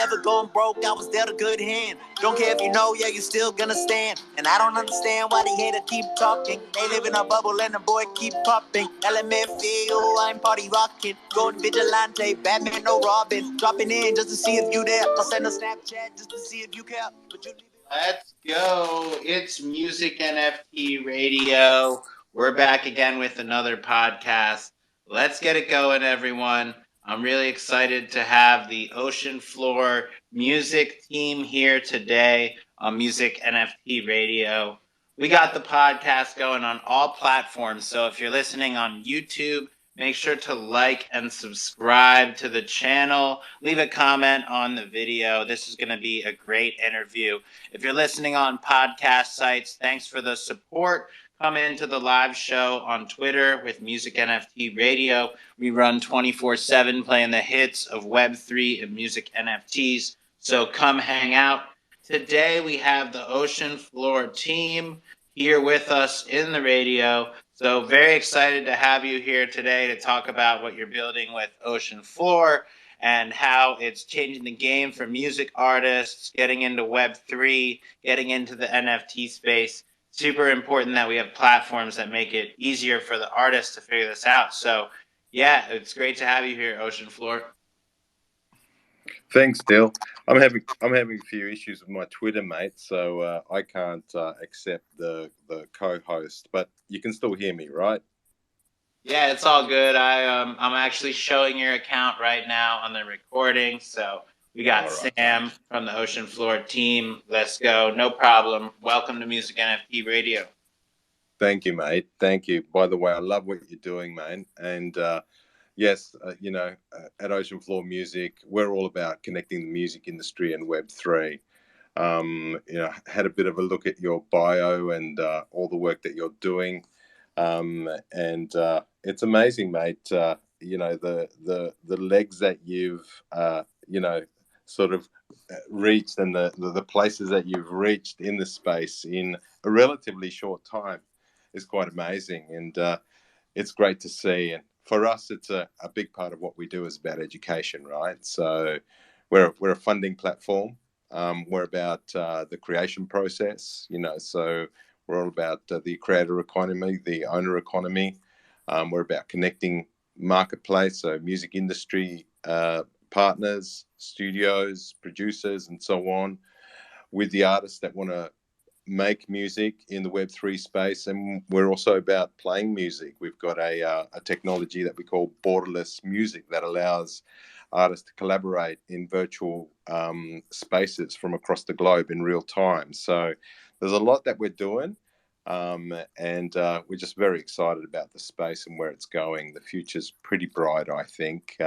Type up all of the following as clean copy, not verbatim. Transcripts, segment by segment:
never going broke, I was dealt a good hand. Don't care if you know, yeah, you still gonna stand. And I don't understand why they hate to keep talking. They live in a bubble and the boy keep popping. LMFAO, I'm party rocking. Going vigilante, Batman, no Robin. Dropping in just to see if you there. I'll send a Snapchat just to see if you care. But you leave it. Let's go. It's Music NFT Radio. We're back again with another podcast. Let's get it going, everyone. I'm really excited to have the Ocean Floor music team here today on Music NFT Radio. We got the podcast going on all platforms, so if you're listening on YouTube, make sure to like and subscribe to the channel. Leave a comment on the video. This is going to be a great interview. If you're listening on podcast sites, thanks for the support. Come into the live show on Twitter with Music NFT Radio. We run 24/7 playing the hits of Web3 and music NFTs. So come hang out. Today we have the Ocean Floor team here with us in the radio. So very excited to have you here today to talk about what you're building with Ocean Floor and how it's changing the game for music artists, getting into Web3, getting into the NFT space. Super important that we have platforms that make it easier for the artists to figure this out. So, yeah, it's great to have you here, Ocean Floor. Thanks, Dill. I'm having a few issues with my Twitter, mate, so I can't accept the co-host. But you can still hear me, right? Yeah, it's all good. I'm actually showing your account right now on the recording. So we got right. Sam from the Ocean Floor team. Let's go. No problem. Welcome to Music NFT Radio. Thank you, mate. Thank you. By the way, I love what you're doing, man. And yes, at Ocean Floor Music, we're all about connecting the music industry and Web3. Had a bit of a look at your bio and all the work that you're doing. And it's amazing, mate. The legs that you've sort of reached and the places that you've reached in the space in a relatively short time is quite amazing, and it's great to see. And for us, it's a big part of what we do is about education, right? So we're a funding platform. We're about the creation process, so we're all about the creator economy, the owner economy. We're about connecting marketplace, so music industry partners, studios, producers, and so on, with the artists that want to make music in the Web3 space. And we're also about playing music. We've got a technology that we call borderless music that allows artists to collaborate in virtual spaces from across the globe in real time. So there's a lot that we're doing, and we're just very excited about the space and where it's going. The future's pretty bright, I think.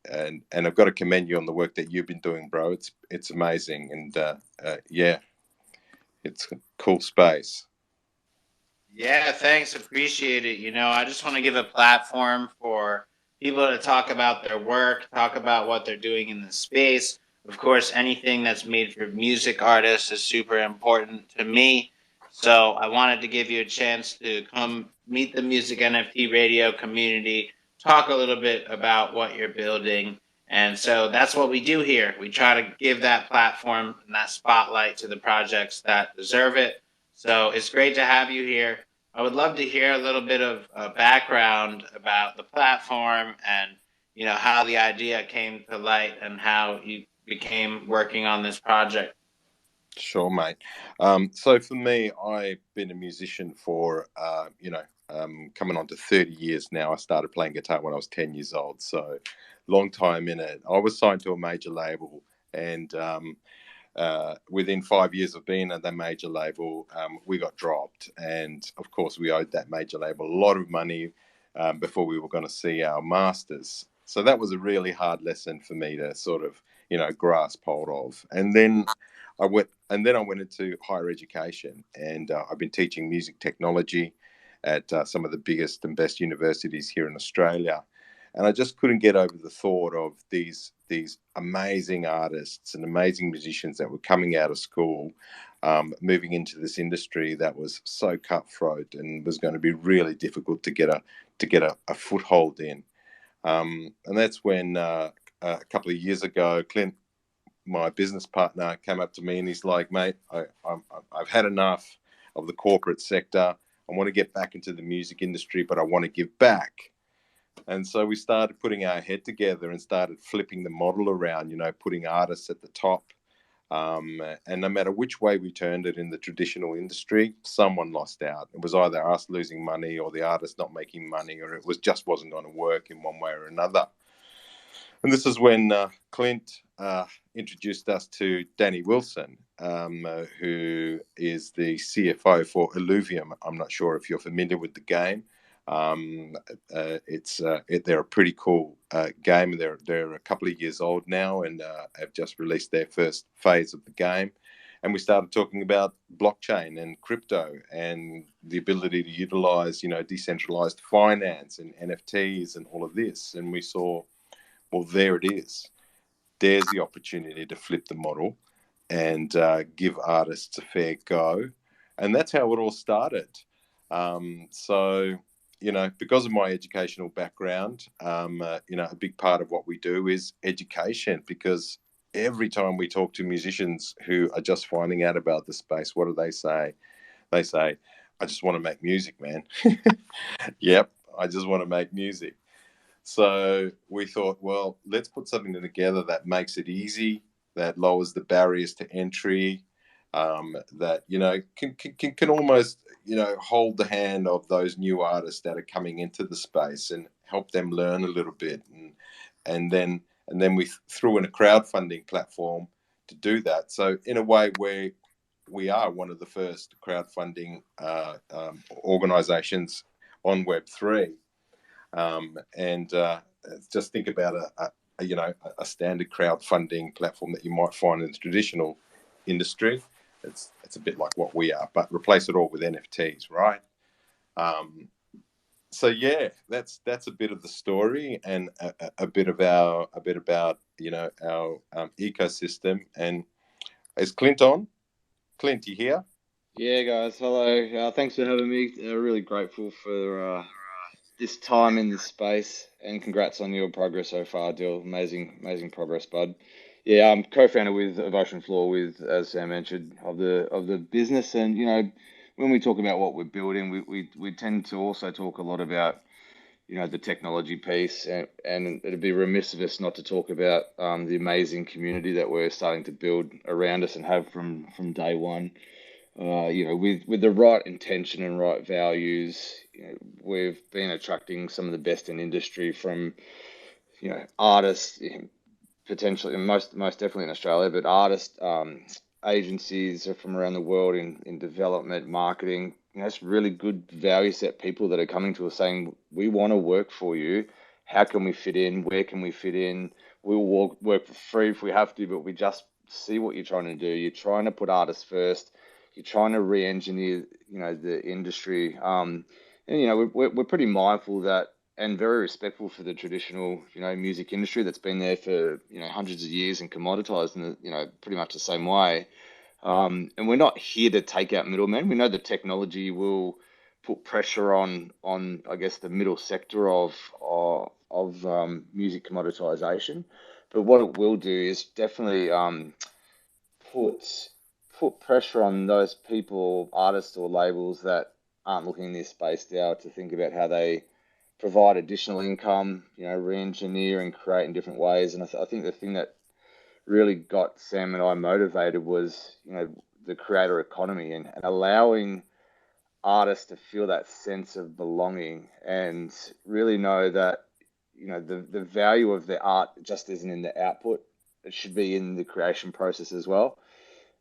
And I've got to commend you on the work that you've been doing, bro. It's amazing, and it's a cool space. Yeah, thanks. Appreciate it. I just want to give a platform for people to talk about their work, talk about what they're doing in the space. Of course, anything that's made for music artists is super important to me. So I wanted to give you a chance to come meet the Music NFT Radio community, talk a little bit about what you're building. And so that's what we do here. We try to give that platform and that spotlight to the projects that deserve it. So it's great to have you here. I would love to hear a little bit of background about the platform and, how the idea came to light and how you became working on this project. Sure, mate. So for me, I've been a musician for, coming on to 30 years now. I started playing guitar when I was 10 years old, so long time in it. I was signed to a major label, and within 5 years of being at that major label, we got dropped. And of course, we owed that major label a lot of money before we were going to see our masters. So that was a really hard lesson for me to sort of, grasp hold of. And then I went into higher education, and I've been teaching music technology at some of the biggest and best universities here in Australia. And I just couldn't get over the thought of these amazing artists and amazing musicians that were coming out of school, moving into this industry that was so cutthroat and was going to be really difficult to get a foothold in. And that's when a couple of years ago, Clint, my business partner, came up to me and he's like, mate, I've had enough of the corporate sector. I want to get back into the music industry, but I want to give back. And so we started putting our head together and started flipping the model around, you know, putting artists at the top. And no matter which way we turned it in the traditional industry, someone lost out. It was either us losing money or the artist not making money, or it was just wasn't going to work in one way or another. And this is when Clint introduced us to Danny Wilson, who is the CFO for Illuvium. I'm not sure if you're familiar with the game. They're a pretty cool game. They're a couple of years old now and have just released their first phase of the game. And we started talking about blockchain and crypto and the ability to utilize, you know, decentralized finance and NFTs and all of this. And we saw, well, there it is. There's the opportunity to flip the model and give artists a fair go. And that's how it all started. So, you know, because of my educational background, you know, a big part of what we do is education, because every time we talk to musicians who are just finding out about the space, what do they say? They say, I just want to make music, man. Yep, I just want to make music. So we thought, well, let's put something together that makes it easy, that lowers the barriers to entry, that, you know, can almost, you know, hold the hand of those new artists that are coming into the space and help them learn a little bit. And then we threw in a crowdfunding platform to do that. So in a way, we are one of the first crowdfunding organizations on Web3. Just think about a standard crowdfunding platform that you might find in the traditional industry. It's a bit like what we are, but replace it all with NFTs, right? So yeah, that's a bit of the story and a bit about, you know, our ecosystem. And is Clint on? Clint, you here? Yeah, guys. Hello. Thanks for having me. Really grateful for this time in this space, and congrats on your progress so far, Dill. Amazing progress, bud. Yeah, I'm co-founder of Ocean Floor with, as Sam mentioned, of the business. And you know, when we talk about what we're building, we tend to also talk a lot about, you know, the technology piece, and it'd be remiss of us not to talk about the amazing community that we're starting to build around us and have from day one. You know, with the right intention and right values, you know, we've been attracting some of the best in industry, from, you know, artists, potentially, and most definitely in Australia, but artists, agencies from around the world in development, marketing. You know, it's really good value set people that are coming to us saying, we want to work for you. How can we fit in? Where can we fit in? We'll work for free if we have to, but we just see what you're trying to do. You're trying to put artists first. You're trying to re-engineer, you know, the industry. And, you know, we're pretty mindful that, and very respectful for the traditional, you know, music industry that's been there for, you know, hundreds of years and commoditized in, you know, pretty much the same way. And we're not here to take out middlemen. We know that technology will put pressure on I guess the middle sector of music commoditization. But what it will do is definitely put pressure on those people, artists or labels that aren't looking in this space now, to think about how they provide additional income, you know, re-engineer and create in different ways. And I think the thing that really got Sam and I motivated was, you know, the creator economy and allowing artists to feel that sense of belonging and really know that, you know, the value of the art just isn't in the output. It should be in the creation process as well.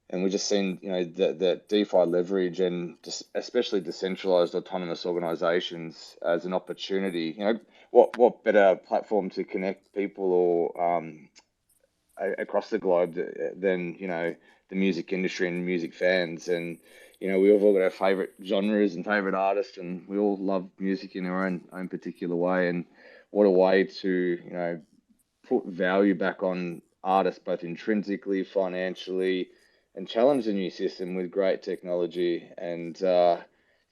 And we've just seen, you know, that DeFi leverage and especially decentralized autonomous organizations as an opportunity. You know, what better platform to connect people or across the globe than, you know, the music industry and music fans. And, you know, we've all got our favorite genres and favorite artists, and we all love music in our own particular way. And what a way to, you know, put value back on artists, both intrinsically, financially, and challenge the new system with great technology. And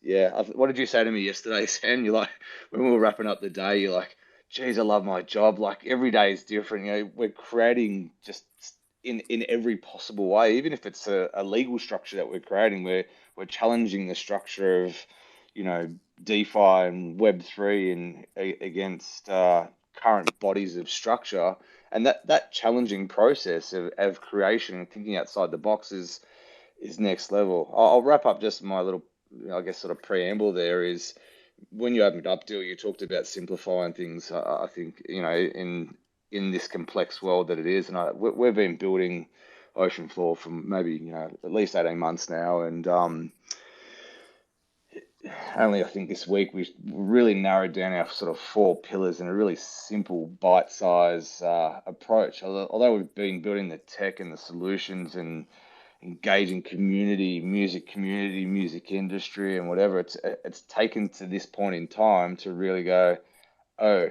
yeah, what did you say to me yesterday, Sam? You're like, when we were wrapping up the day, you're like, geez, I love my job. Like every day is different. You know, we're creating just in every possible way, even if it's a legal structure that we're creating, we're challenging the structure of, you know, DeFi and Web3 and against current bodies of structure. And that challenging process of creation and thinking outside the box is next level. I'll wrap up just my little, I guess, sort of preamble there is when you opened up, Dill, you talked about simplifying things. I think, you know, in this complex world that it is, and we've been building Ocean Floor for maybe, you know, at least 18 months now, and only I think this week we really narrowed down our sort of 4 pillars in a really simple bite-size approach. Although we've been building the tech and the solutions and engaging community, music industry, and whatever, it's taken to this point in time to really go, oh,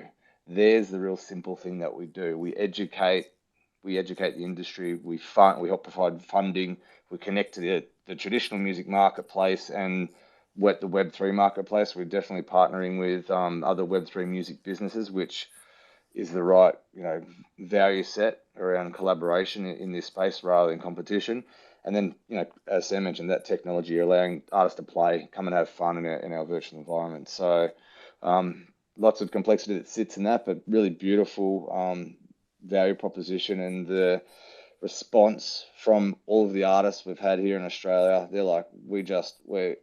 there's the real simple thing that we do. We educate the industry. We help provide funding. We connect to the traditional music marketplace and the Web3 marketplace. We're definitely partnering with other Web3 music businesses, which is the right, you know, value set around collaboration in this space rather than competition. And then, you know, as Sam mentioned, that technology allowing artists to play, come and have fun in our virtual environment. So lots of complexity that sits in that, but really beautiful value proposition. And the response from all of the artists we've had here in Australia, they're like, we're,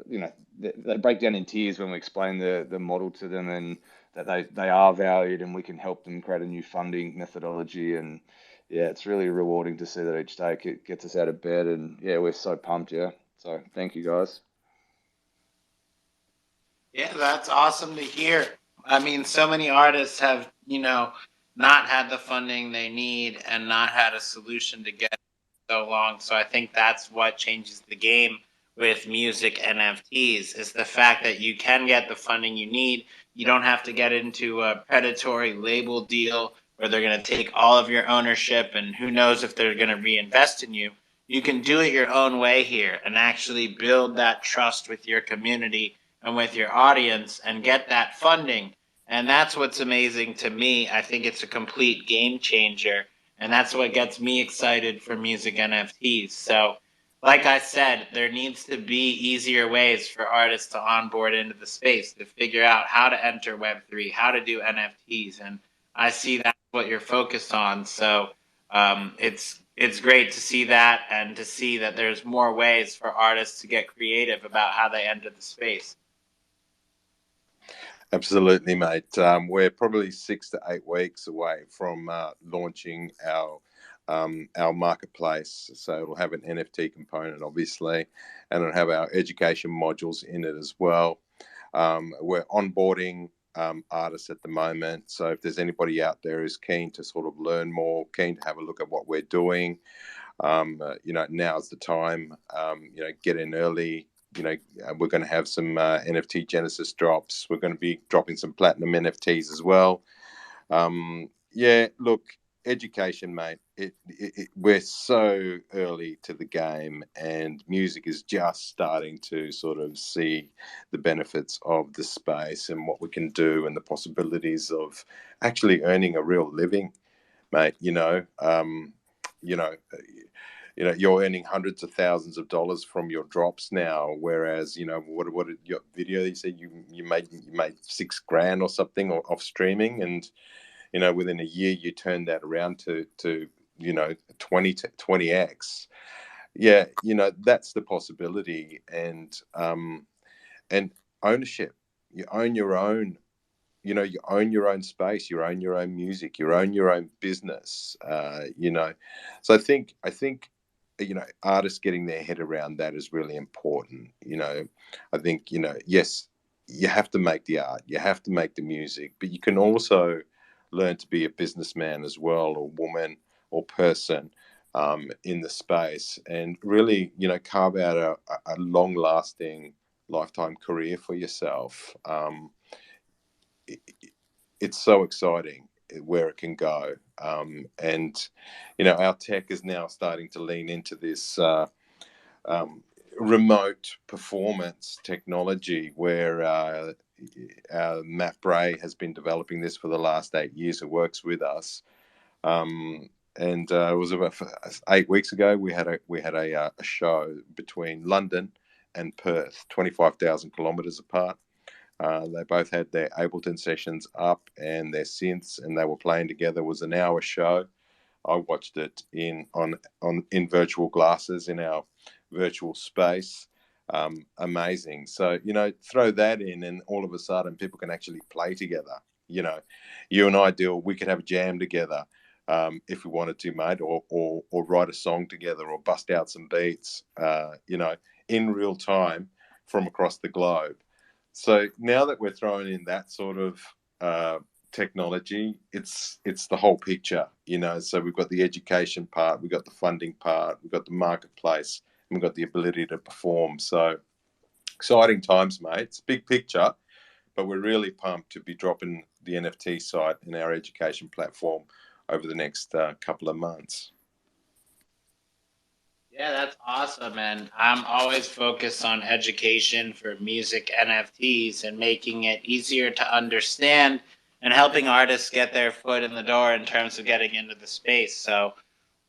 you know, they break down in tears when we explain the model to them, and that they are valued and we can help them create a new funding methodology. And yeah, it's really rewarding to see that each day it gets us out of bed, and yeah, we're so pumped. Yeah, so thank you guys. Yeah, that's awesome to hear. I mean, so many artists have, you know, not had the funding they need and not had a solution to get so long. So I think that's what changes the game with music NFTs is the fact that you can get the funding you need. You don't have to get into a predatory label deal where they're going to take all of your ownership and who knows if they're going to reinvest in you. You can do it your own way here and actually build that trust with your community and with your audience and get that funding. And that's what's amazing to me. I think it's a complete game changer. And that's what gets me excited for music NFTs. So, like I said, there needs to be easier ways for artists to onboard into the space, to figure out how to enter Web3, how to do NFTs. And I see that's what you're focused on. So it's great to see that and to see that there's more ways for artists to get creative about how they enter the space. Absolutely, mate. We're probably 6 to 8 weeks away from launching our marketplace. So it'll have an NFT component, obviously, and it'll have our education modules in it as well. We're onboarding artists at the moment. So if there's anybody out there who's keen to sort of learn more, keen to have a look at what we're doing, you know, now's the time. You know, get in early. You know, we're going to have some NFT Genesis drops. We're going to be dropping some platinum NFTs as well. Yeah, look, education, mate. We're so early to the game, and music is just starting to sort of see the benefits of the space and what we can do and the possibilities of actually earning a real living, mate. You're earning hundreds of thousands of dollars from your drops now, whereas, you know, what your video, you said you made $6,000 or something off streaming, and, you know, within a year you turned that around to you know, 20x. Yeah, you know, that's the possibility. And ownership. You own your own, you know, you own your own space, you own your own music, you own your own business, you know. So I think, you know, artists getting their head around that is really important. You know, I think, you know, yes, you have to make the art, you have to make the music, but you can also learn to be a businessman as well, or woman or person in the space, and really, you know, carve out a long-lasting lifetime career for yourself. It's so exciting where it can go. And, you know, our tech is now starting to lean into this remote performance technology where Matt Bray has been developing this for the last 8 years. It works with us. And it was about 8 weeks ago. We had a show between London and Perth, 25,000 kilometers apart. They both had their Ableton sessions up and their synths, and they were playing together. It was an hour show. I watched it in virtual glasses in our virtual space. Amazing. So, throw that in and all of a sudden people can actually play together. You and I, we could have a jam together if we wanted to, mate, or write a song together or bust out some beats, in real time from across the globe. So now that we're throwing in that sort of technology, it's the whole picture, so we've got the education part, we've got the funding part, we've got the marketplace, and we've got the ability to perform. So exciting times, mate. It's a big picture, but we're really pumped to be dropping the NFT site in our education platform over the next couple of months. Yeah, that's awesome. And I'm always focused on education for music NFTs and making it easier to understand and helping artists get their foot in the door in terms of getting into the space. So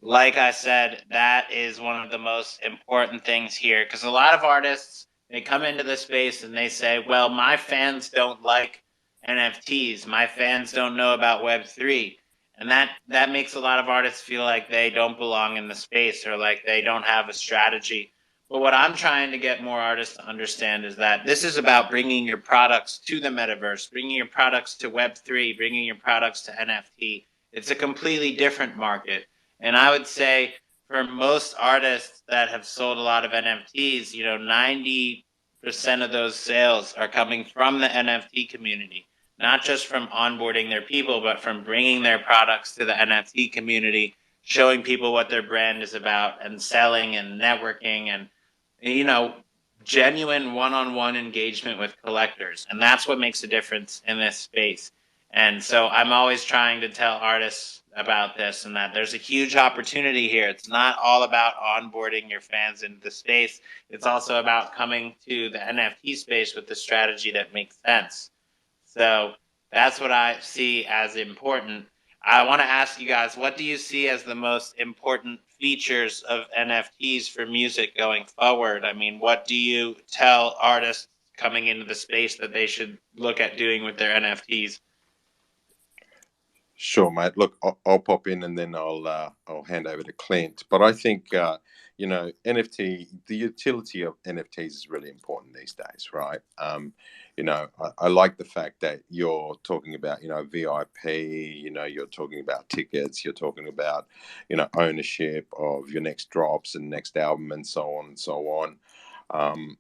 like I said, that is one of the most important things here, because a lot of artists, they come into the space and they say, well, my fans don't like NFTs. My fans don't know about Web3. And that makes a lot of artists feel like they don't belong in the space or like they don't have a strategy. But what I'm trying to get more artists to understand is that this is about bringing your products to the metaverse, bringing your products to Web3, bringing your products to NFT. It's a completely different market. And I would say for most artists that have sold a lot of NFTs, 90% of those sales are coming from the NFT community. Not just from onboarding their people, but from bringing their products to the NFT community, showing people what their brand is about, and selling and networking and, genuine one-on-one engagement with collectors. And that's what makes a difference in this space. And so I'm always trying to tell artists about this and that there's a huge opportunity here. It's not all about onboarding your fans into the space. It's also about coming to the NFT space with the strategy that makes sense. So that's what I see as important. I want to ask you guys, what do you see as the most important features of NFTs for music going forward? I mean, what do you tell artists coming into the space that they should look at doing with their NFTs? Sure, mate. Look, I'll pop in and then I'll hand over to Clint. But I think NFT, the utility of NFTs is really important these days, right? I like the fact that you're talking about VIP. You're talking about tickets. You're talking about ownership of your next drops and next album and so on and so on.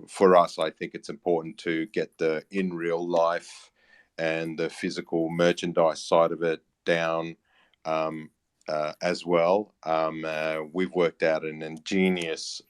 For us, I think it's important to get the in real life and the physical merchandise side of it down as well. We've worked out an ingenious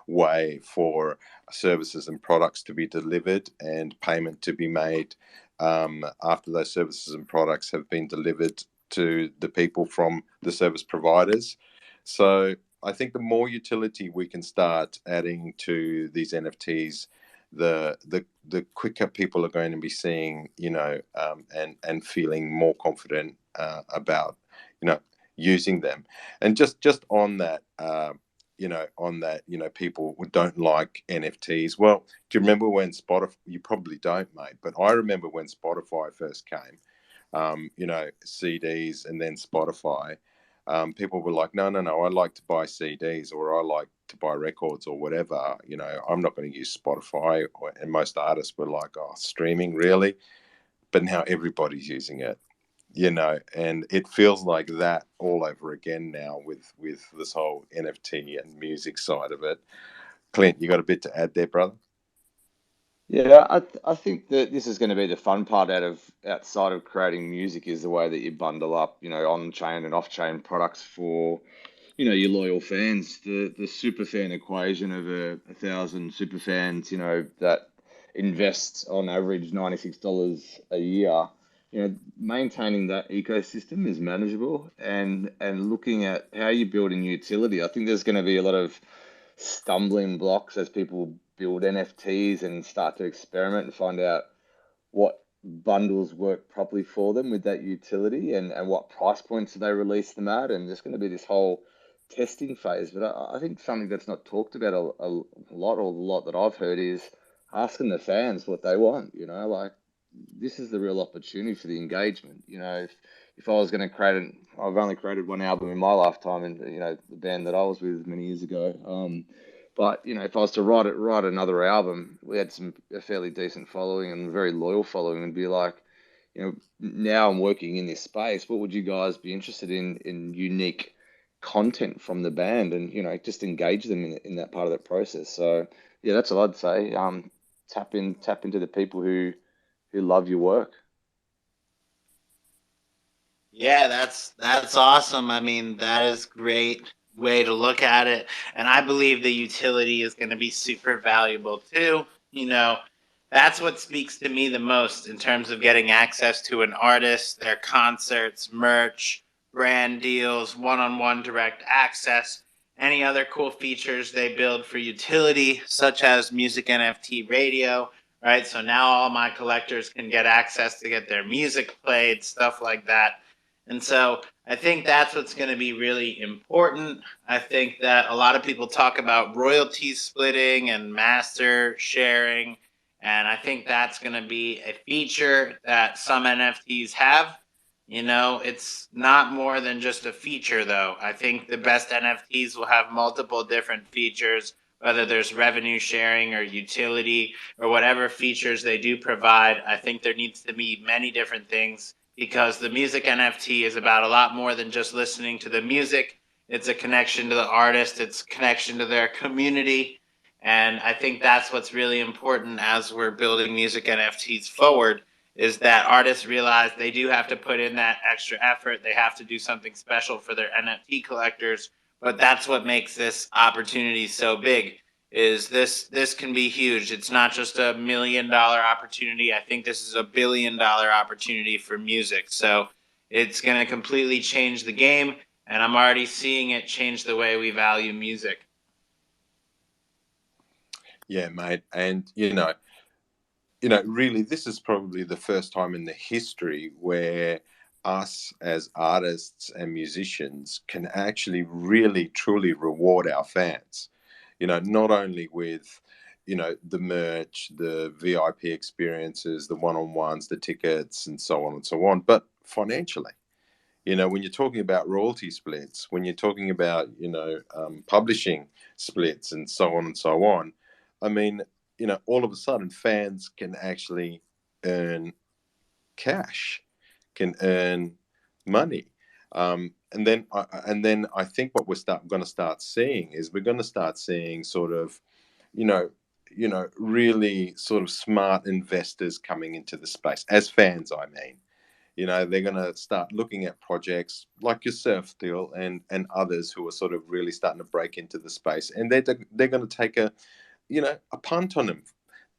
way for services and products to be delivered and payment to be made after those services and products have been delivered to the people from the service providers. So I think the more utility we can start adding to these NFTs, the quicker people are going to be seeing, and feeling more confident about, using them. And just on that, people don't like NFTs. Well, do you remember when Spotify? You probably don't, mate, but I remember when Spotify first came. CDs and then Spotify. People were like, no, I like to buy CDs or I like to buy records or whatever. I'm not going to use Spotify. And most artists were like, oh, streaming, really? But now everybody's using it, and it feels like that all over again now with this whole NFT and music side of it. Clint, you got a bit to add there, brother? Yeah, I think that this is going to be the fun part outside of creating music is the way that you bundle up, on-chain and off-chain products for, your loyal fans. The super fan equation of 1,000 super fans, that invest on average $96 a year. Maintaining that ecosystem is manageable, and looking at how you're building utility. I think there's going to be a lot of stumbling blocks as people build NFTs and start to experiment and find out what bundles work properly for them with that utility, and what price points do they release them at. And there's going to be this whole testing phase. But I think something that's not talked about a lot, or the lot that I've heard, is asking the fans what they want. Like, this is the real opportunity for the engagement. If I was going to I've only created one album in my lifetime, and the band that I was with many years ago. But if I was to write another album, we had a fairly decent following and a very loyal following, and be like, now I'm working in this space. What would you guys be interested in unique content from the band, and just engage them in that part of the process. So yeah, that's what I'd say. Tap into the people who love your work. Yeah, that's awesome. I mean, that is great way to look at it. And I believe the utility is going to be super valuable too. That's what speaks to me the most in terms of getting access to an artist, their concerts, merch, brand deals, one-on-one direct access, any other cool features they build for utility, such as Music NFT Radio, right? So now all my collectors can get access to get their music played, stuff like that. And so I think that's what's going to be really important. I think that a lot of people talk about royalties splitting and master sharing, and I think that's going to be a feature that some NFTs have. It's not more than just a feature, though. I think the best NFTs will have multiple different features, whether there's revenue sharing or utility or whatever features they do provide. I think there needs to be many different things, because the music NFT is about a lot more than just listening to the music. It's a connection to the artist. It's a connection to their community. And I think that's what's really important as we're building music NFTs forward, is that artists realize they do have to put in that extra effort. They have to do something special for their NFT collectors. But that's what makes this opportunity so big. Is this can be huge. It's not just $1 million opportunity. I think this is $1 billion opportunity for music. So it's going to completely change the game, and I'm already seeing it change the way we value music. Yeah, mate. And, really, this is probably the first time in the history where us as artists and musicians can actually really, truly reward our fans. Not only with, the merch, the VIP experiences, the one-on-ones, the tickets, and so on and so on, but financially. When you're talking about royalty splits, when you're talking about, publishing splits and so on and so on, I mean, all of a sudden fans can actually earn cash, can earn money. And then I think what we're going to start seeing is we're going to start seeing sort of, really sort of smart investors coming into the space as fans. I mean, they're going to start looking at projects like yourself, Dil, and others who are sort of really starting to break into the space, and they're going to take a punt on them.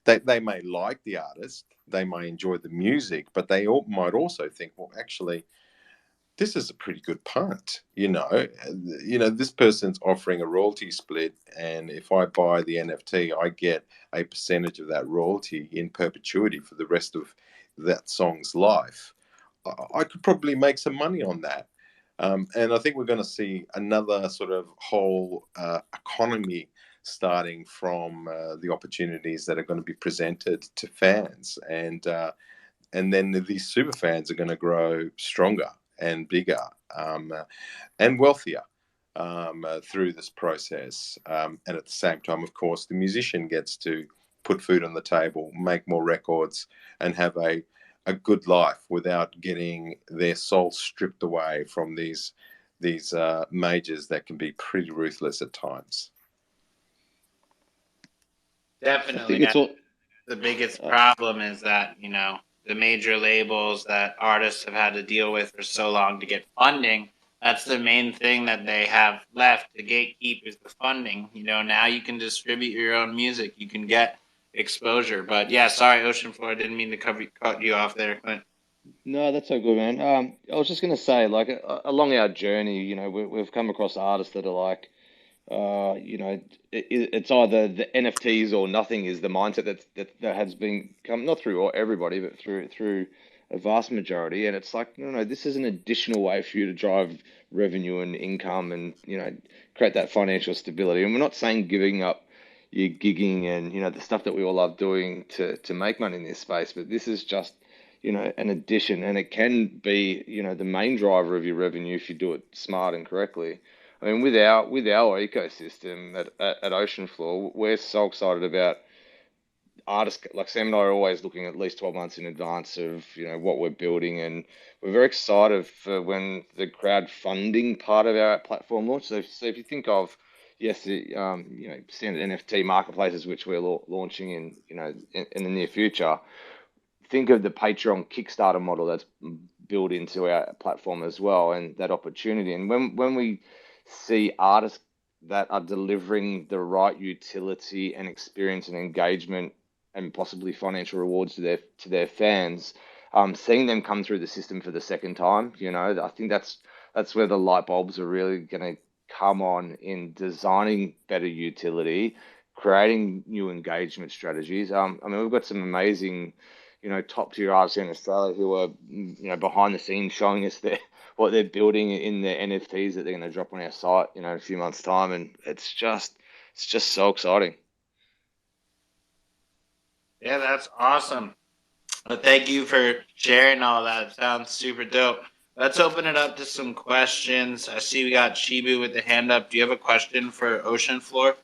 They may like the artist, they may enjoy the music, but they might also think, well, actually, this is a pretty good punt. This person's offering a royalty split, and if I buy the NFT, I get a percentage of that royalty in perpetuity for the rest of that song's life. I could probably make some money on that. And I think we're going to see another sort of whole economy starting from the opportunities that are going to be presented to fans. And then these super fans are going to grow stronger and bigger and wealthier through this process. And at the same time, of course, the musician gets to put food on the table, make more records, and have a good life without getting their soul stripped away from these majors that can be pretty ruthless at times. Definitely. The biggest problem is that, the major labels that artists have had to deal with for so long to get funding, that's the main thing that they have left. The gatekeep is the funding. Now you can distribute your own music. You can get exposure. But yeah, sorry, Ocean Floor, I didn't mean to cut you off there. But No, that's so good, man. I was just going to say, like, along our journey, we've come across artists that are like, it's either the NFTs or nothing is the mindset that has been come not through everybody, but through a vast majority. And it's like, no, this is an additional way for you to drive revenue and income and, create that financial stability. And we're not saying giving up your gigging and, the stuff that we all love doing to make money in this space, but this is just, an addition, and it can be, the main driver of your revenue if you do it smart and correctly. I mean, with our ecosystem at Ocean Floor, we're so excited about artists. Like Sam and I are always looking at least 12 months in advance of what we're building, and we're very excited for when the crowdfunding part of our platform launch. So if you think of yes, the standard NFT marketplaces which we're launching in the near future, think of the Patreon Kickstarter model that's built into our platform as well, and that opportunity. And when we see artists that are delivering the right utility and experience and engagement and possibly financial rewards to their fans, seeing them come through the system for the second time, I think that's where the light bulbs are really going to come on in designing better utility, creating new engagement strategies. I mean, we've got some amazing top tier artists in Australia who are, behind the scenes showing us what they're building in the NFTs that they're going to drop on our site, in a few months' time, and it's just so exciting. Yeah, that's awesome. Well, thank you for sharing all that. It sounds super dope. Let's open it up to some questions. I see we got Chibu with the hand up. Do you have a question for Ocean Floor?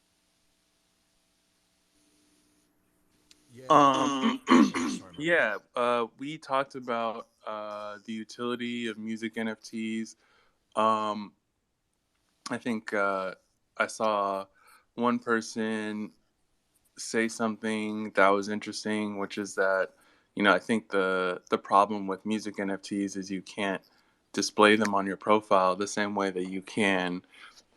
Yeah, we talked about the utility of music NFTs. I think I saw one person say something that was interesting, which is that, I think the problem with music NFTs is you can't display them on your profile the same way that you can,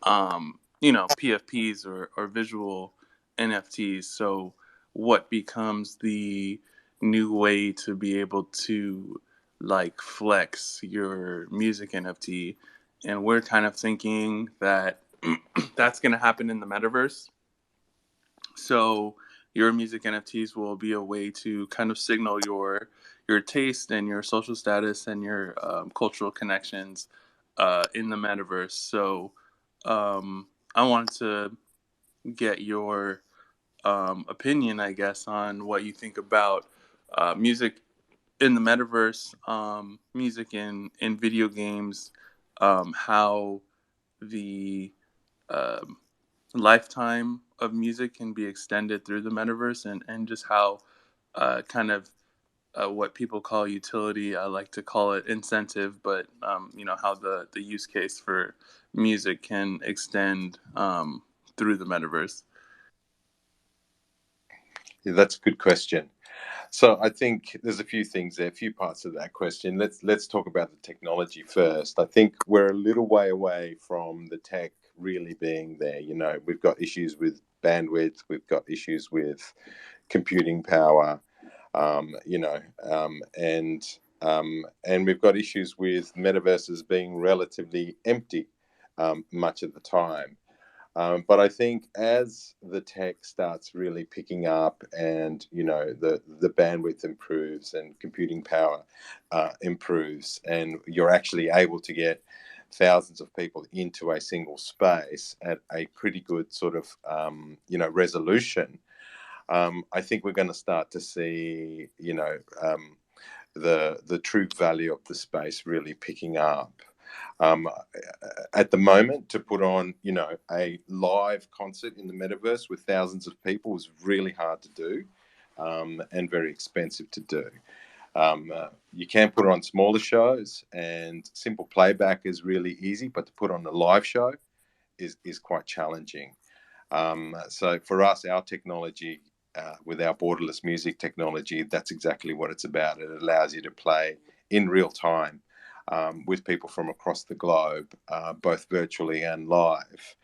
PFPs or visual NFTs. So what becomes the new way to be able to like flex your music NFT? And we're kind of thinking that that's going to happen in the metaverse. So your music NFTs will be a way to kind of signal your taste and your social status and your cultural connections in the metaverse. So I wanted to get your opinion, I guess, on what you think about music in the metaverse, music in video games, how the lifetime of music can be extended through the metaverse, and just how kind of what people call utility, I like to call it incentive, but how the use case for music can extend through the metaverse. Yeah, that's a good question. So I think there's a few things there, a few parts of that question. Let's talk about the technology first. I think we're a little way away from the tech really being there. We've got issues with bandwidth, we've got issues with computing power, and we've got issues with metaverses being relatively empty much of the time. But I think as the tech starts really picking up, and the bandwidth improves and computing power improves, and you're actually able to get thousands of people into a single space at a pretty good sort of resolution, I think we're going to start to see the true value of the space really picking up. At the moment, to put on, a live concert in the metaverse with thousands of people is really hard to do, and very expensive to do. You can put on smaller shows, and simple playback is really easy, but to put on a live show is quite challenging. So for us, our technology, with our borderless music technology, that's exactly what it's about. It allows you to play in real time with people from across the globe, both virtually and live.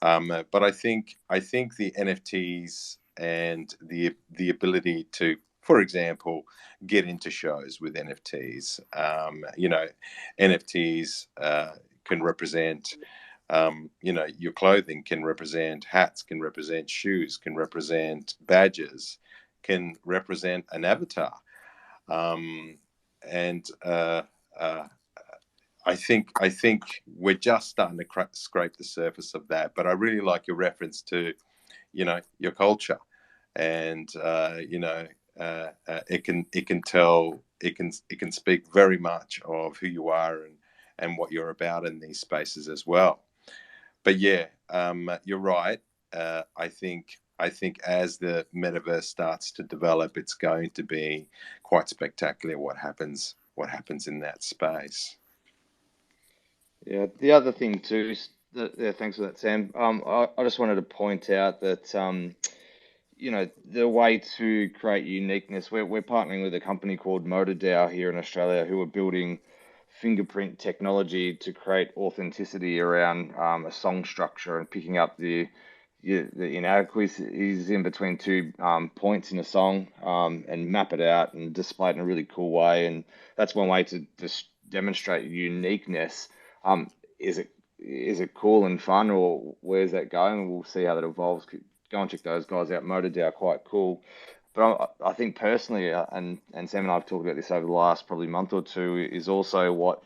But I think the NFTs and the ability to, for example, get into shows with NFTs. NFTs can represent Your clothing can represent hats, can represent shoes, can represent badges, can represent an avatar. And I think we're just starting to scrape the surface of that. But I really like your reference to, your culture, and it can speak very much of who you are and what you're about in these spaces as well. But yeah, you're right. I think as the metaverse starts to develop, it's going to be quite spectacular what happens in that space. Yeah, the other thing too is thanks for that, Sam. I just wanted to point out that the way to create uniqueness, we're partnering with a company called MotorDAO here in Australia, who are building fingerprint technology to create authenticity around a song structure and picking up the inadequacies in between two points in a song, and map it out and display it in a really cool way. And that's one way to just demonstrate uniqueness. Is it cool and fun, or where's that going? We'll see how that evolves. Go and check those guys out. MotorDAO, quite cool. But I think personally, and Sam and I have talked about this over the last probably month or two, is also what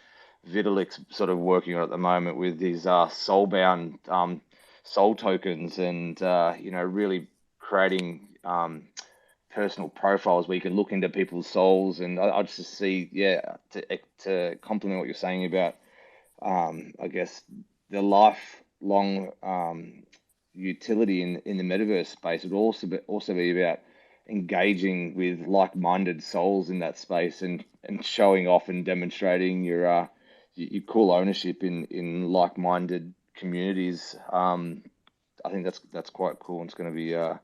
Vitalik's sort of working on at the moment with his soulbound soul tokens, and really creating personal profiles where you can look into people's souls. And I just see, to complement what you're saying about, I guess, the lifelong utility in the metaverse space would also be about engaging with like-minded souls in that space, and showing off and demonstrating your cool ownership in like-minded communities. I think that's quite cool, and it's going to be a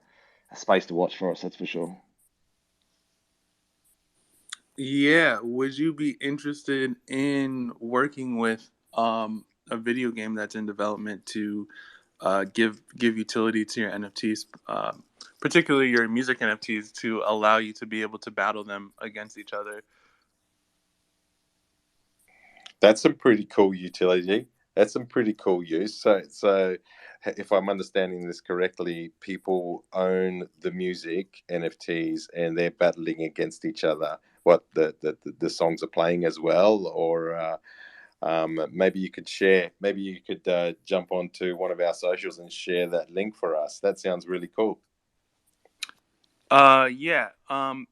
space to watch for us, that's for sure. Yeah, would you be interested in working with a video game that's in development to give utility to your NFTs, particularly your music NFTs, to allow you to be able to battle them against each other? That's some pretty cool utility. That's some pretty cool use. So if I'm understanding this correctly, people own the music NFTs and they're battling against each other. What the songs are playing as well, or maybe you could share. Maybe you could jump onto one of our socials and share that link for us. That sounds really cool. Yeah,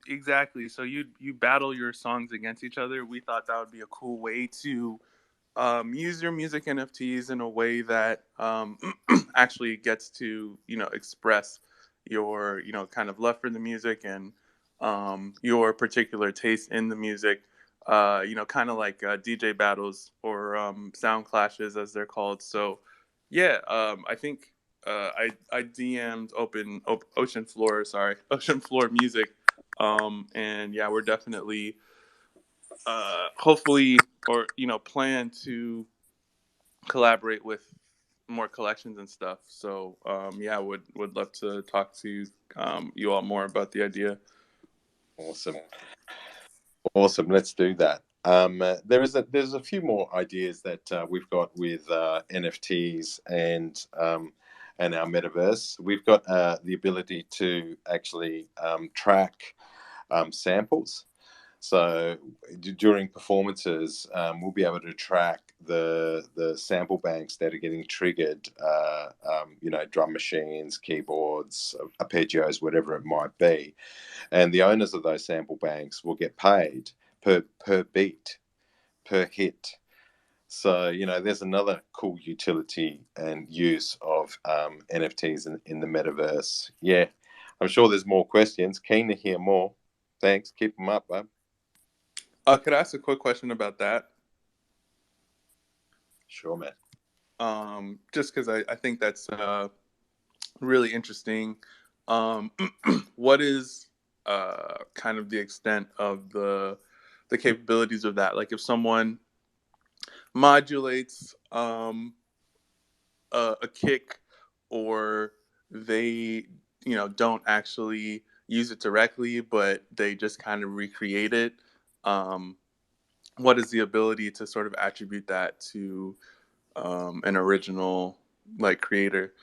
exactly. So you battle your songs against each other. We thought that would be a cool way to use your music NFTs in a way that actually gets to express your kind of love for the music, and your particular taste in the music. Kind of like DJ battles, or sound clashes as they're called. So yeah, I think I DM'd Ocean Floor Music, and yeah, we're definitely hopefully, or plan to collaborate with more collections and stuff. So yeah, would love to talk to you all more about the idea. Awesome. Let's do that. There's a few more ideas that we've got with NFTs and our metaverse. We've got the ability to actually track samples. So during performances, we'll be able to track the sample banks that are getting triggered, drum machines, keyboards, arpeggios, whatever it might be. And the owners of those sample banks will get paid per beat, per hit. So, there's another cool utility and use of NFTs in the metaverse. Yeah, I'm sure there's more questions. Keen to hear more. Thanks. Keep them up, bub. Could I ask a quick question about that? Sure, man. Just because I think that's really interesting. What is kind of the extent of the capabilities of that? Like if someone modulates a kick, or they don't actually use it directly, but they just kind of recreate it, what is the ability to sort of attribute that to an original like creator?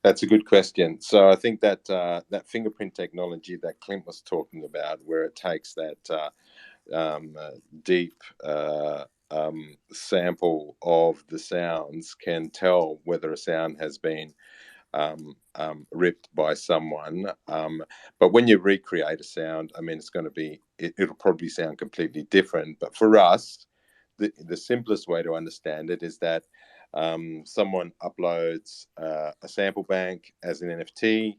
That's a good question. So I think that that fingerprint technology that Clint was talking about, where it takes that deep sample of the sounds, can tell whether a sound has been ripped by someone. But when you recreate a sound, I mean, it's going to be, it'll probably sound completely different. But for us, the simplest way to understand it is that someone uploads a sample bank as an NFT,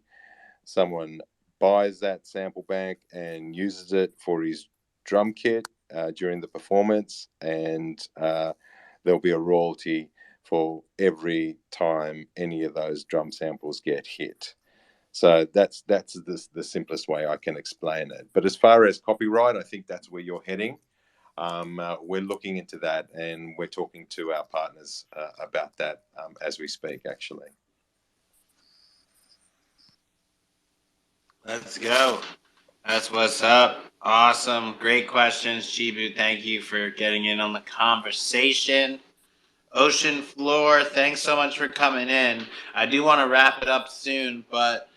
someone buys that sample bank and uses it for his drum kit during the performance, and there'll be a royalty for every time any of those drum samples get hit. So that's the simplest way I can explain it. But as far as copyright, I think that's where you're heading. We're looking into that, and we're talking to our partners about that as we speak, actually. Let's go. That's what's up. Awesome. Great questions, Chibu. Thank you for getting in on the conversation. Ocean Floor, thanks so much for coming in. I do want to wrap it up soon, but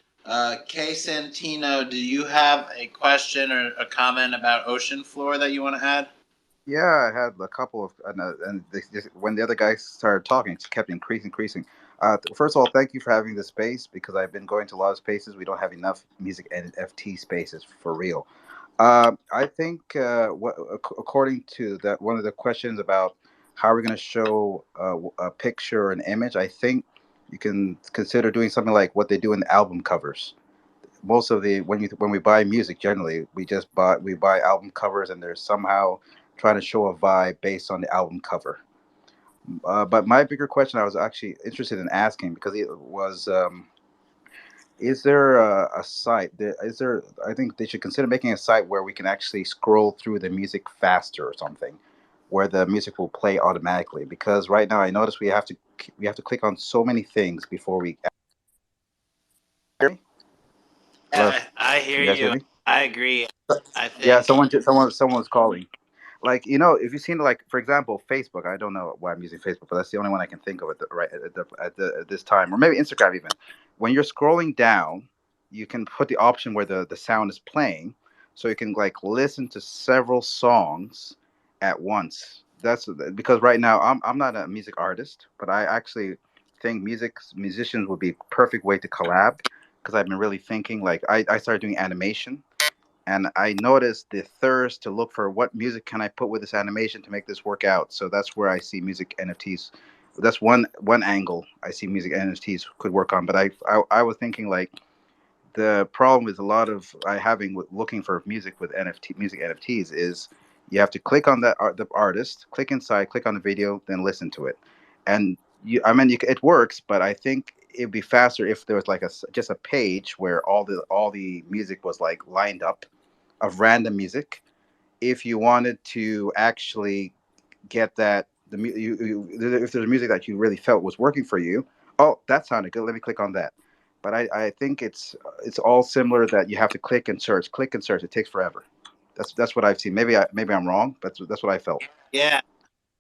Kay Santino, do you have a question or a comment about Ocean Floor that you want to add? Yeah, I had a couple of, when the other guys started talking, it kept increasing. First of all, thank you for having this space, because I've been going to a lot of spaces. We don't have enough music NFT spaces for real. I think according to that, one of the questions about how we're going to show a picture or an image, I think you can consider doing something like what they do in the album covers. Most of the when we buy music, generally we buy album covers, and they're somehow trying to show a vibe based on the album cover. But my bigger question I was actually interested in asking, because it was, is there a site is there, I think they should consider making a site where we can actually scroll through the music faster, or something, where the music will play automatically, because right now I notice we have to click on so many things before we. Hello, I can hear you guys hear you. me? I agree. I Yeah, think, someone was calling. Like, if you've seen, like, for example, Facebook. I don't know why I'm using Facebook, but that's the only one I can think of at this time, or maybe Instagram even. When you're scrolling down, you can put the option where the sound is playing, so you can, like, listen to several songs at once. That's because right now I'm not a music artist, but I actually think musicians would be a perfect way to collab, because I've been really thinking, like, I started doing animation, and I noticed the thirst to look for what music can I put with this animation to make this work out. So that's where I see music NFTs. That's one angle I see music NFTs could work on. But I was thinking, like, the problem with a lot of I having with looking for music with music NFTs is you have to click on the artist, click inside, click on the video, then listen to it, and it works. But I think it'd be faster if there was like just a page where all the music was like lined up of random music. If you wanted to actually get that if there's music that you really felt was working for you, oh, that sounded good, let me click on that. But I think it's all similar, that you have to click and search. It takes forever. That's what I've seen. Maybe I'm wrong, but that's what I felt. yeah,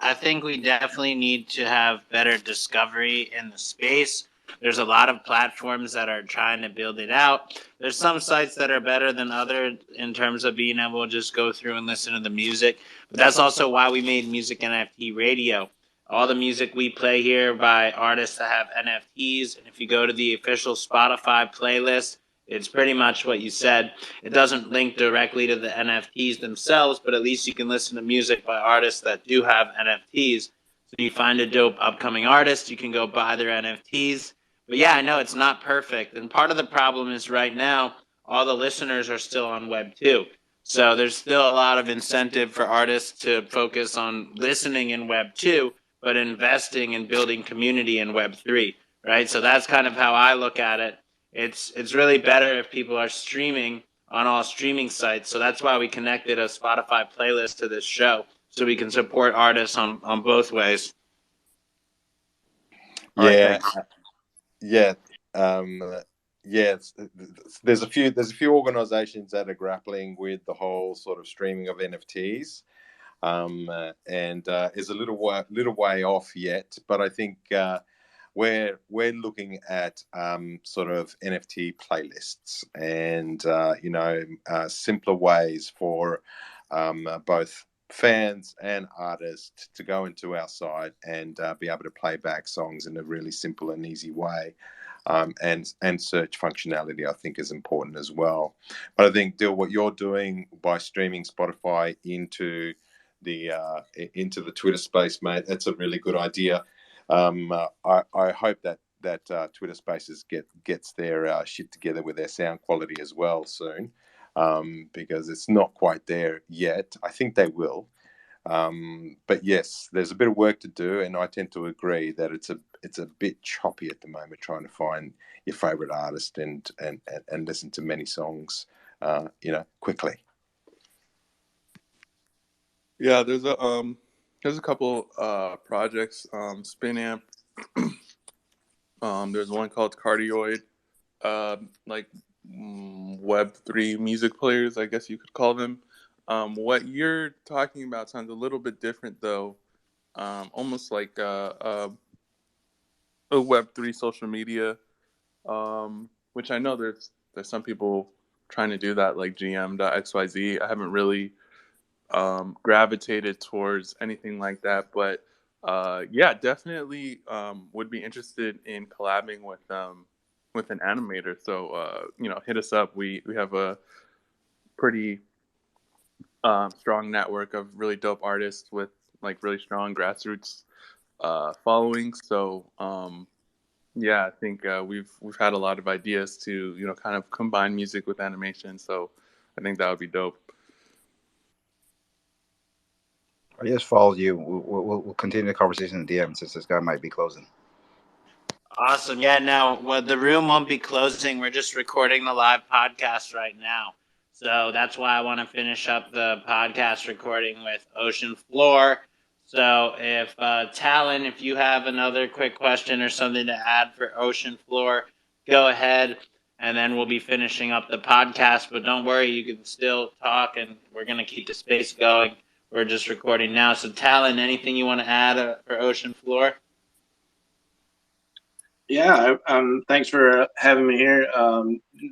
I think we definitely need to have better discovery in the space. There's a lot of platforms that are trying to build it out. There's some sites that are better than others in terms of being able to just go through and listen to the music. But that's also why we made Music NFT Radio. All the music we play here by artists that have NFTs. And if you go to the official Spotify playlist, it's pretty much what you said. It doesn't link directly to the NFTs themselves, but at least you can listen to music by artists that do have NFTs. So you find a dope upcoming artist, you can go buy their NFTs. But yeah, I know it's not perfect. And part of the problem is right now, all the listeners are still on Web 2. So there's still a lot of incentive for artists to focus on listening in Web 2, but investing in building community in Web 3, right? So that's kind of how I look at it. It's really better if people are streaming on all streaming sites. So that's why we connected a Spotify playlist to this show, so we can support artists on both ways. All right, Yeah, thanks. yeah, yeah. There's a few organizations that are grappling with the whole sort of streaming of NFTs. and is a little way off yet. But I think we're looking at sort of NFT playlists and simpler ways for both fans and artists to go into our site and be able to play back songs in a really simple and easy way. And search functionality, I think, is important as well. But I think, Dill, what you're doing by streaming Spotify into the Twitter space, mate, that's a really good idea. I hope that Twitter Spaces gets their shit together with their sound quality as well soon, because it's not quite there yet. I think they will. But yes, there's a bit of work to do, and I tend to agree that it's a bit choppy at the moment trying to find your favorite artist and listen to many songs, quickly. Yeah, there's a couple projects, Spinamp. There's one called Cardioid, like Web3 music players, I guess you could call them. What you're talking about sounds a little bit different, though. Almost like a Web3 social media, which I know there's some people trying to do that, like GM.xyz. I haven't really gravitated towards anything like that, but yeah, definitely would be interested in collabing with an animator. So hit us up. We have a pretty strong network of really dope artists with like really strong grassroots followings. So yeah, I think we've had a lot of ideas to kind of combine music with animation. So I think that would be dope. I just followed you. We'll continue the conversation in DM since this guy might be closing. Awesome. Yeah, now the room won't be closing. We're just recording the live podcast right now. So that's why I want to finish up the podcast recording with Ocean Floor. So if Talon, if you have another quick question or something to add for Ocean Floor, go ahead, and then we'll be finishing up the podcast. But don't worry, you can still talk, and we're going to keep the space going. We're just recording now. So Talon, anything you want to add for Ocean Floor? Yeah, thanks for having me here.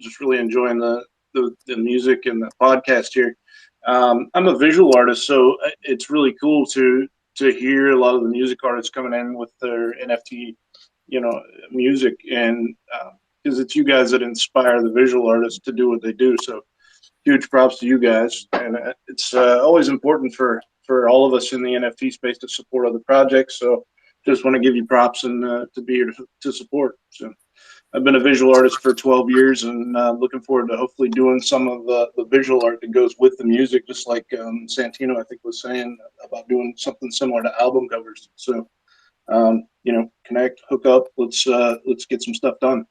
Just really enjoying the music and the podcast here. I'm a visual artist, so it's really cool to hear a lot of the music artists coming in with their NFT, music, and because it's you guys that inspire the visual artists to do what they do. So huge props to you guys, and it's always important for all of us in the NFT space to support other projects. So just want to give you props and to be here to support. So I've been a visual artist for 12 years, and looking forward to hopefully doing some of the visual art that goes with the music, just like Santino, I think, was saying about doing something similar to album covers. So connect, hook up, let's get some stuff done.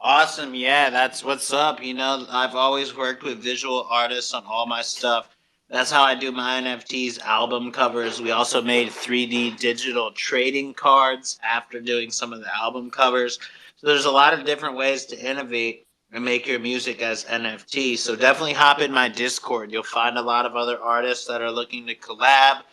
Awesome. Yeah, that's what's up. I've always worked with visual artists on all my stuff. That's how I do my NFTs, album covers. We also made 3D digital trading cards after doing some of the album covers. So there's a lot of different ways to innovate and make your music as NFT. So definitely hop in my Discord. You'll find a lot of other artists that are looking to collab,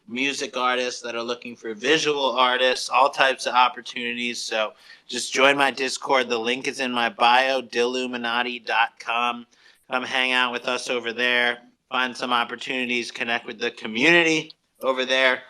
music artists that are looking for visual artists, all types of opportunities. So just join my Discord. The link is in my bio, dilluminati.com. Come hang out with us over there. Find some opportunities, connect with the community over there.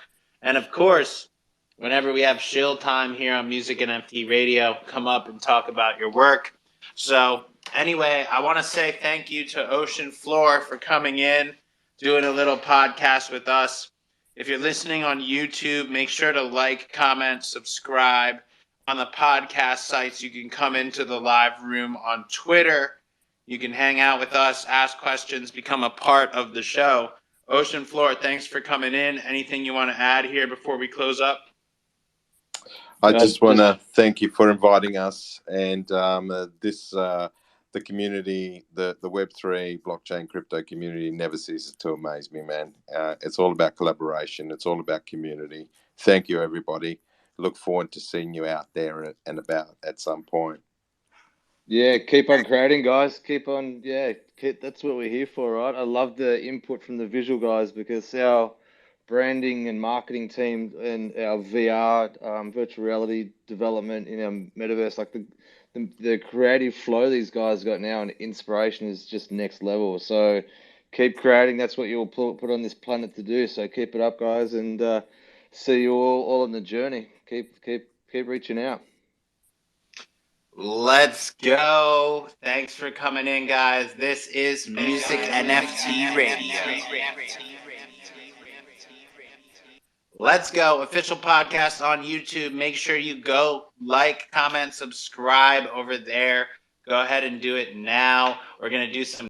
And of course, whenever we have shill time here on Music NFT Radio, come up and talk about your work. So anyway, I want to say thank you to Ocean Floor for coming in, doing a little podcast with us. If you're listening on YouTube, make sure to like, comment, subscribe. On the podcast sites, you can come into the live room on Twitter. You can hang out with us, ask questions, become a part of the show. Ocean Floor, thanks for coming in. Anything you want to add here before we close up? I just want to thank you for inviting us, and the community, the Web3 blockchain crypto community never ceases to amaze me, man. It's all about collaboration. It's all about community. Thank you, everybody. Look forward to seeing you out there and about at some point. Yeah, keep on creating, guys. Keep on, that's what we're here for, right? I love the input from the visual guys because our branding and marketing team and our VR, virtual reality development in our metaverse, like the creative flow these guys got now and inspiration is just next level. So keep creating. That's what you'll put on this planet to do. So keep it up, guys, and see you all on the journey. Keep reaching out. Let's go. Thanks for coming in, guys. This is Music NFT Radio. Let's go. Official podcast on YouTube. Make sure you go like, comment, subscribe over there. Go ahead and do it now. We're going to do some